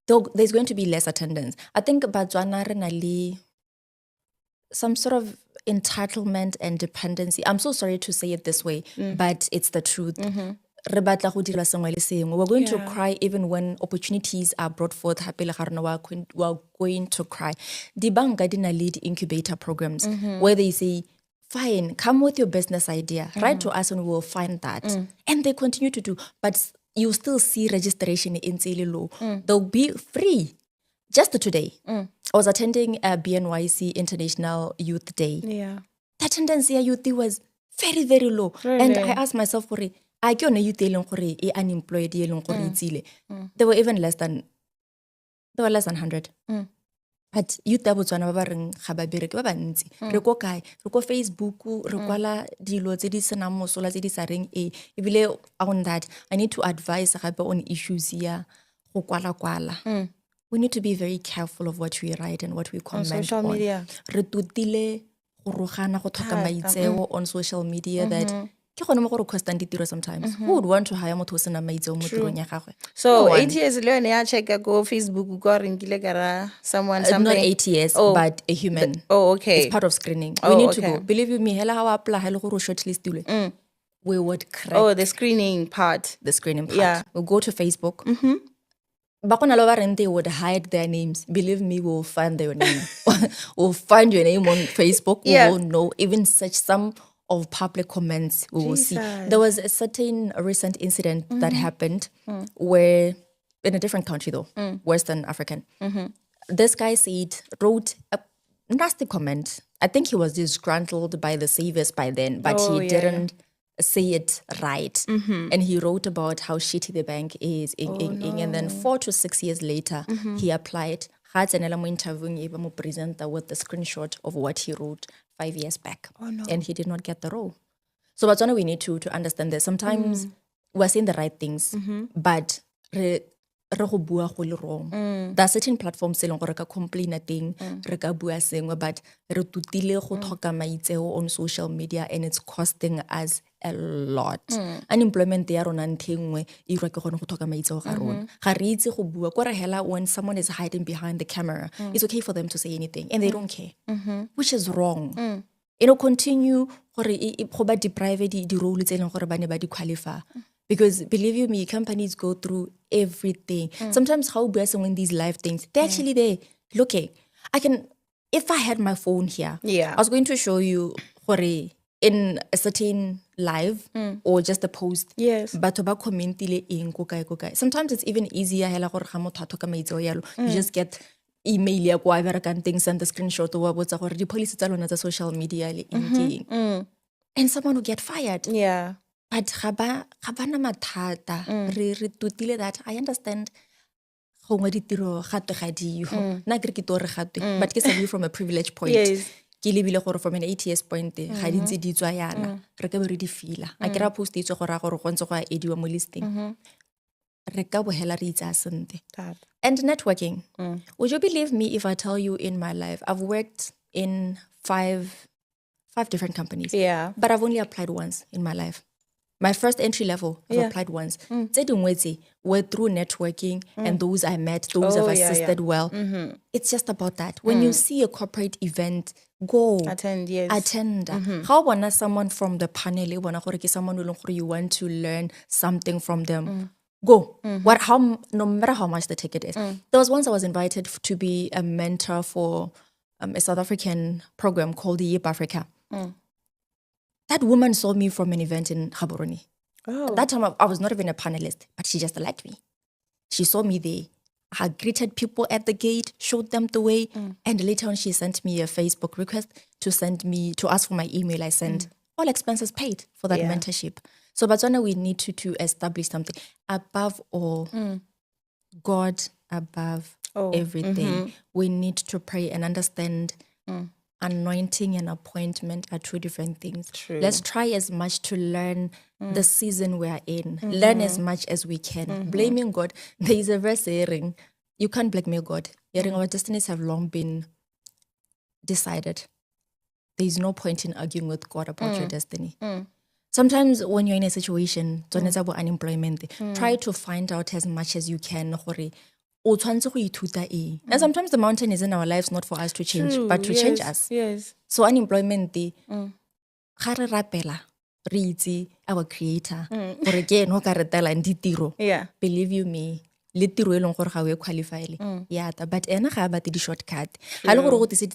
Though there's going to be less attendance. I think Bajwana Renali, some sort of entitlement and dependency. I'm so sorry to say it this way, but it's the truth. We're going to cry even when opportunities are brought forth. We're going to cry. The bank didn't lead incubator programs where they say, fine, come with your business idea. Write to us and we'll find that. And they continue to do. But you still see registration in low. They'll be free. Just today, I was attending a BNYC International Youth Day. Yeah. The attendance at youth was very, very low. And I asked myself, I can't youth unemployed. They were even less than 100. But youth ba Botswana ba reng ga ba bereke ba bantsi. Re ko kae? Re ko Facebook, re kwala dilo tse di senang mosola tse di sa reng ebile on that, I need to advise gape on issues ya go kwala. We need to be very careful of what we write and what we comment on. Social media. Re tutile go rogana go thoka maitseo on social media that ke gone mo go requesting ditiro sometimes. Who would want to hire motho o sena maitseo mo tirong ya gagwe? So ATS le yone ya check go Facebook go ringile kara someone something. Not ATS but a human. Okay. It's part of screening. We need to go. Believe you me, hela ha wa apply hela go shortlist we would crack. The screening part. The screening part. Yeah. We'll go to Facebook. They would hide their names. Believe me, we'll find their name. We'll find your name on Facebook. We will know. Even such some of public comments we will see. There was a certain recent incident that happened where, in a different country though, Western African, this guy wrote a nasty comment. I think he was disgruntled by the saviors by then, but he didn't say it right. And he wrote about how shitty the bank is. And then 4 to 6 years later, he applied. Interviewing with the screenshot of what he wrote 5 years back. And he did not get the role. So that's why we need to understand that sometimes we're saying the right things, but re go bua go le wrong. There are certain platforms selong gore ka complain a teng re ka bua sengwe, but re tutile go thoka maitseo on social media and it's costing us a lot. Unemployment ya rona nthengwe e re ke gone go thoka maitseo ga rona. Ga re itse go bua gore hela when someone is hiding behind the camera, it's okay for them to say anything and they don't care, which is wrong. Continue gore go ba deprive di role tse leng gore ba ne ba di qualify. Because believe you me, companies go through everything. Sometimes how when these live things, they're actually there looking. If I had my phone here, I was going to show you in a certain live or just a post. Yes. But sometimes it's even easier. You just get email ya kwa things and the screenshot wa botsa gore di policy tsa lona tsa social media le and someone will get fired. Yeah. But ga bana mathata re tutile that. I understand gongwe ditiro gato ga dio nna ke re ke tore gato but ke sa bue from a privilege point Yes. ke lebile gore from an ATS point ga di ntse di tswa yana re ka be re di fila a ke ra post e tswa gore a gore go ntse go a ediwa mo listing re ka bohela re itse a sente. And networking. Would you believe me if I tell you in my life I've worked in five different companies. Yeah. But I've only applied once in my life. My first entry level, I've applied once. Tse dingwe tse were through networking and those I met, those I've assisted well. It's just about that. When you see a corporate event, go. Attend, yes. Attend. How wanna someone from the panel, wanna gore ke someone who you want to learn something from them. Go. No matter how much the ticket is. There was once I was invited to be a mentor for a South African program called the Yip Africa. That woman saw me from an event in Gaborone. At that time, I was not even a panelist, but she just liked me. She saw me there. I greeted people at the gate, showed them the way, and later on she sent me a Facebook request to ask for my email. I sent all expenses paid for that mentorship. So, Botswana, we need to establish something. Above all, God above everything. We need to pray and understand anointing and appointment are two different things. True. Let's try as much to learn the season we are in. Learn as much as we can. Blaming God. There is a verse saying, you can't blackmail God. Our destinies have long been decided. There is no point in arguing with God about your destiny. Sometimes when you're in a situation, unemployment, try to find out as much as you can. And sometimes the mountain is in our lives not for us to change, but to change us. Yes. So unemployment, our creator, believe you me, qualify. But the shortcut.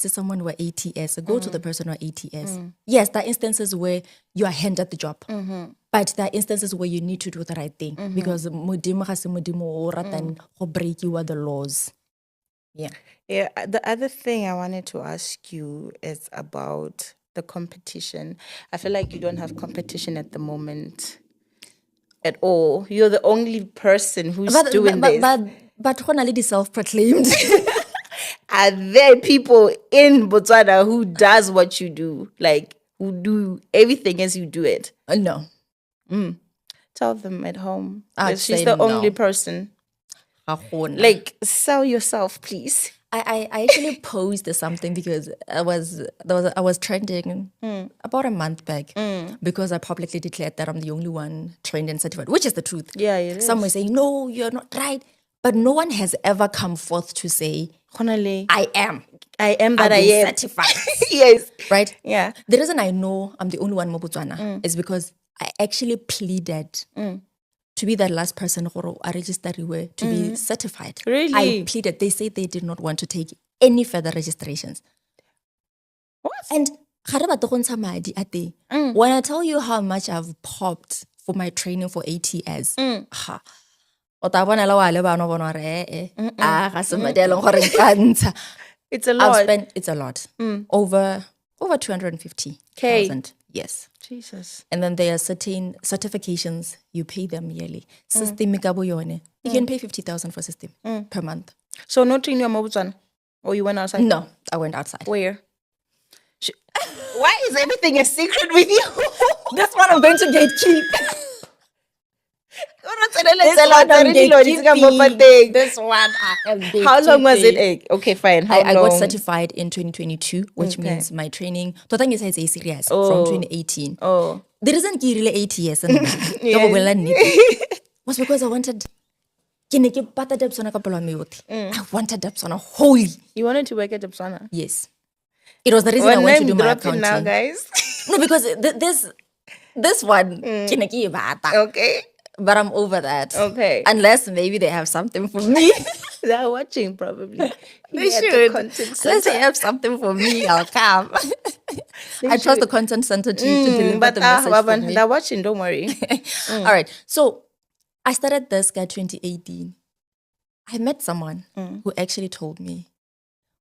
Someone who are ATS, go to the person who are ATS. Yes, there are instances where you are handed the job. But there are instances where you need to do the right thing because modimo go break you are the laws. Yeah. Yeah. The other thing I wanted to ask you is about the competition. I feel like you don't have competition at the moment at all. You're the only person who's doing this. But when self-proclaimed. Are there people in Botswana who does what you do? Like, who do everything as you do it? No. Tell them at home. She's the only person. Like, sell yourself, please. I actually posed something because I was trending about a month back because I publicly declared that I'm the only one trained and certified, which is the truth. Yeah, it is. Some were saying, no, you're not right. But no one has ever come forth to say, I am that I am certified. Yes. Right? Yeah. The reason I know I'm the only one in Botswana is because I actually pleaded to be that last person who I registered to be certified. Really? I pleaded. They said they did not want to take any further registrations. What? And when I tell you how much I've popped for my training for ATS, it's a lot. It's a lot. Over 250,000. Yes. Jesus. And then there are certain certifications, you pay them yearly. System, you can pay 50,000 for system per month. So no training in Botswana? Or you went outside? No, I went outside. Where? Why is everything a secret with you? That's what I'm going to gatekeep. This one I am gatekeeping. How long was it? Okay, fine. I got certified in 2022, which means my training is serious from 2018. The reason I really ATS was because I wanted I wanted Depsona holy. You wanted to work at Depsona? Yes. It was the reason I wanted to do my accounting. Now, guys. No, because this one okay. But I'm over that. Okay. Unless maybe they have something for me. They're watching probably. They should. Unless they have something for me, I'll come. I trust the content center to deliver the message for me. They're watching, don't worry. All right. So I started this guy 2018. I met someone who actually told me,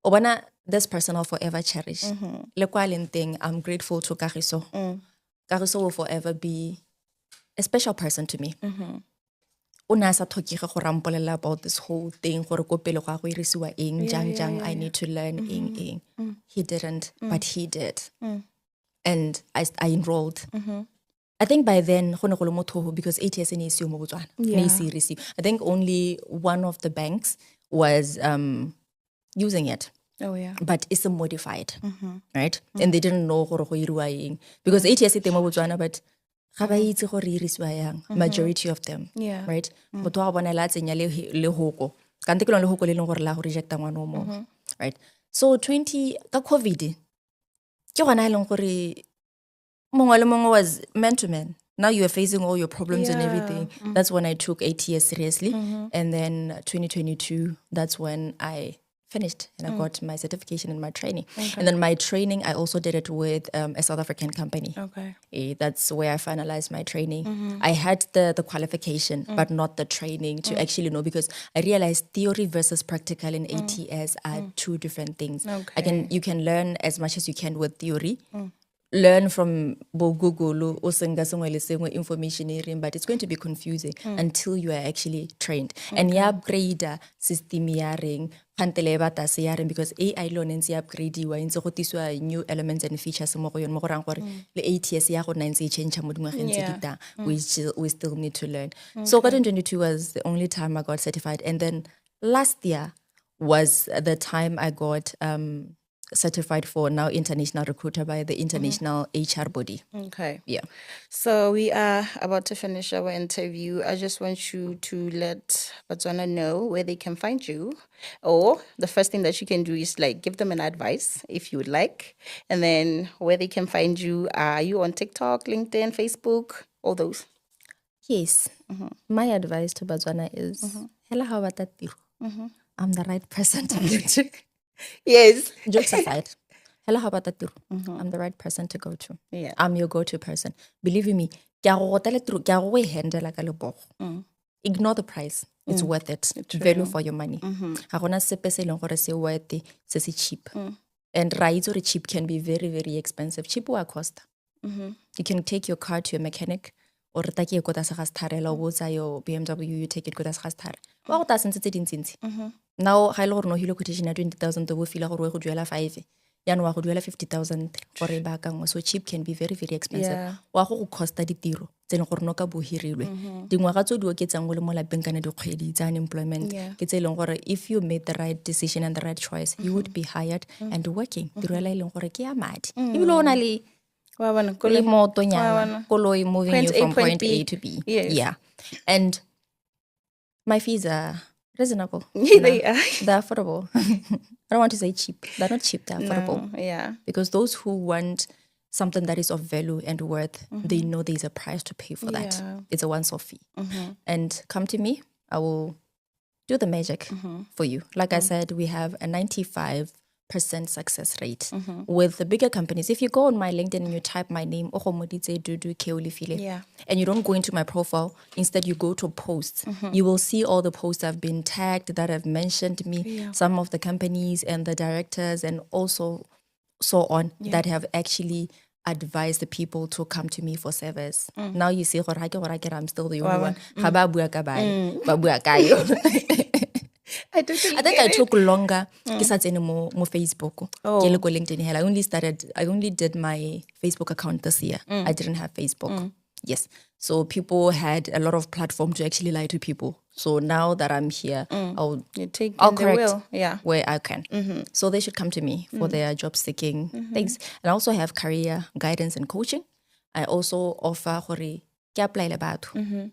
Obana, this person I'll forever cherish. I'm grateful to Kagiso. Kagiso will forever be a special person to me. o ne a sa tlhokege go rampolela about this whole thing gore ko pele go a go irisiwa eng jang I need to learn eng. He didn't, but he did. And I enrolled. I think by then, because ATS ne ise mo Botswana, ne ise receive. I think only one of the banks was using it. Oh yeah. But it's modified, right? And they didn't know gore go iriwa eng because ATS ite mo Botswana, but ga ba itse gore irisiwa yang. Majority of them, right? Motho wa bona la tsenya le hoko. Kante ke lone le hoko le leng gore la go rejecta ngwana o mo, right? So 20 ka COVID ke gona leng gore mongwe le mongwe was man to man. Now you are facing all your problems and everything. That's when I took ATS seriously. And then 2022, that's when I finished and I got my certification and my training. And then my training, I also did it with a South African company. That's where I finalized my training. I had the qualification, but not the training to actually know, because I realized theory versus practical in ATS are two different things. You can learn as much as you can with theory. Learn from Google information, but it's going to be confusing until you are actually trained. And you upgrade system because AI learns upgrade new elements and features the ATS we still need to learn. So 2022 was the only time I got certified, and then last year was the time I got certified for now international recruiter by the international HR body. Okay. Yeah. So we are about to finish our interview. I just want you to let Botswana know where they can find you. Or the first thing that you can do is like give them an advice if you would like. And then where they can find you. Are you on TikTok, LinkedIn, Facebook, all those? Yes. My advice to Botswana is hela ha batla tiro. I'm the right person to go to. Yes. Jokes aside, hela ha batla tiro. I'm the right person to go to. Yeah. I'm your go-to person. Believe me, ke a go gotela tiro, ke a go e handle ka lebogo. Ignore the price. It's worth it. Value for your money. Ha gona sepe se leng gore se worth se se cheap. And ra itse gore cheap can be very, very expensive. Cheap wa cost. You can take your car to a mechanic, or take your kota sa gastarela o botsa yo BMW, you take it kota sa gastare. Wa go ta sentse tse dintsi. Now ga ile gore no hilo quotation ya 20,000 to bo fila gore go duela 5. Yana wa go duela 50,000 gore ba ka ngwe. So cheap can be very, very expensive. Wa go costa ditiro tse leng gore no ka bo hirilwe. Dingwaga tso di oketsang go le mo lapeng kana dikgwedi tsa unemployment ke tse leng gore if you made the right decision and the right choice, you would be hired and working. Tiro ela leng gore ke ya madi. Ibile ona le koloi moving you from point A to B. Yeah. And my fees are reasonable. They are. They're affordable. I don't want to say cheap. They're not cheap, they're affordable. Yeah. Because those who want something that is of value and worth, they know there's a price to pay for that. It's a once-off fee. And come to me, I will do the magic for you. Like I said, we have a 95% success rate with the bigger companies. If you go on my LinkedIn and you type my name, and you don't go into my profile, instead you go to posts, you will see all the posts I've been tagged that have mentioned me, some of the companies and the directors and also so on that have actually advised the people to come to me for service. Now you see, I'm still the only one. I think I took longer ke sa tsene mo Facebook. Ke le ko LinkedIn hela. I only did my Facebook account this year. I didn't have Facebook. Yes. So people had a lot of platform to actually lie to people. So now that I'm here, I'll correct where I can. So they should come to me for their job seeking things. And I also have career guidance and coaching. I also offer gore ke apply le batho.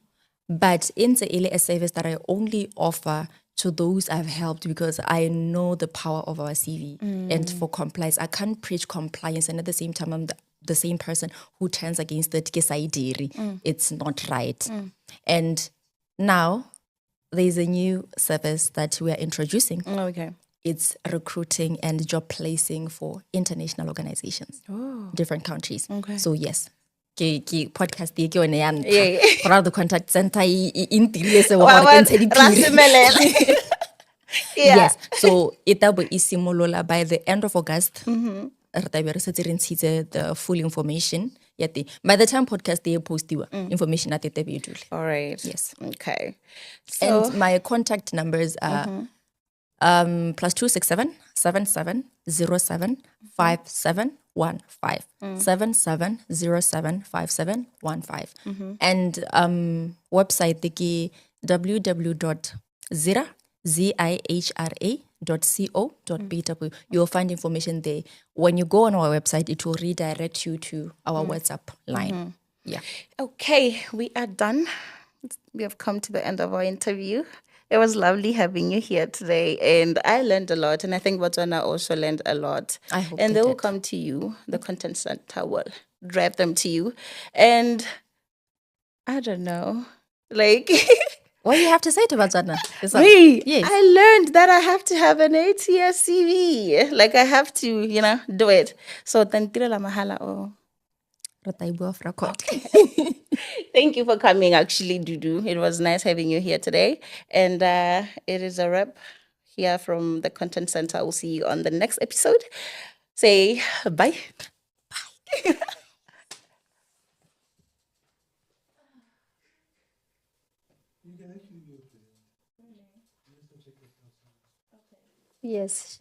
But it's a service that I only offer to those I've helped because I know the power of our CV. And for compliance, I can't preach compliance and at the same time I'm the same person who turns against it. It's not right. And now there's a new service that we are introducing. It's recruiting and job placing for international organizations, different countries. So yes. Podcast for the contact center yes, so it will be simolola by the end of August. the full information. By the time podcast they post information at the All right. Yes. Okay. So, And my contact numbers are +267 7707 5715 77075715 and website the www.zihra.co.bw. You'll find information there. When you go on our website, it will redirect you to our WhatsApp line. Yeah. okay, we are done. We have come to the end of our interview. It was lovely having you here today, and I learned a lot, and I think Botswana also learned a lot. I hope and they will did. come to you. The content center will drive them to you, and I don't know, like. What do you have to say to Botswana? Me, Yes. I learned that I have to have an 8-year CV. Like I have to, do it. So tantira la mahala. Oh. Thank you for coming, actually, Dudu. It was nice having you here today. And it is a wrap here from the Content Center. We'll see you on the next episode. Say bye. Yes.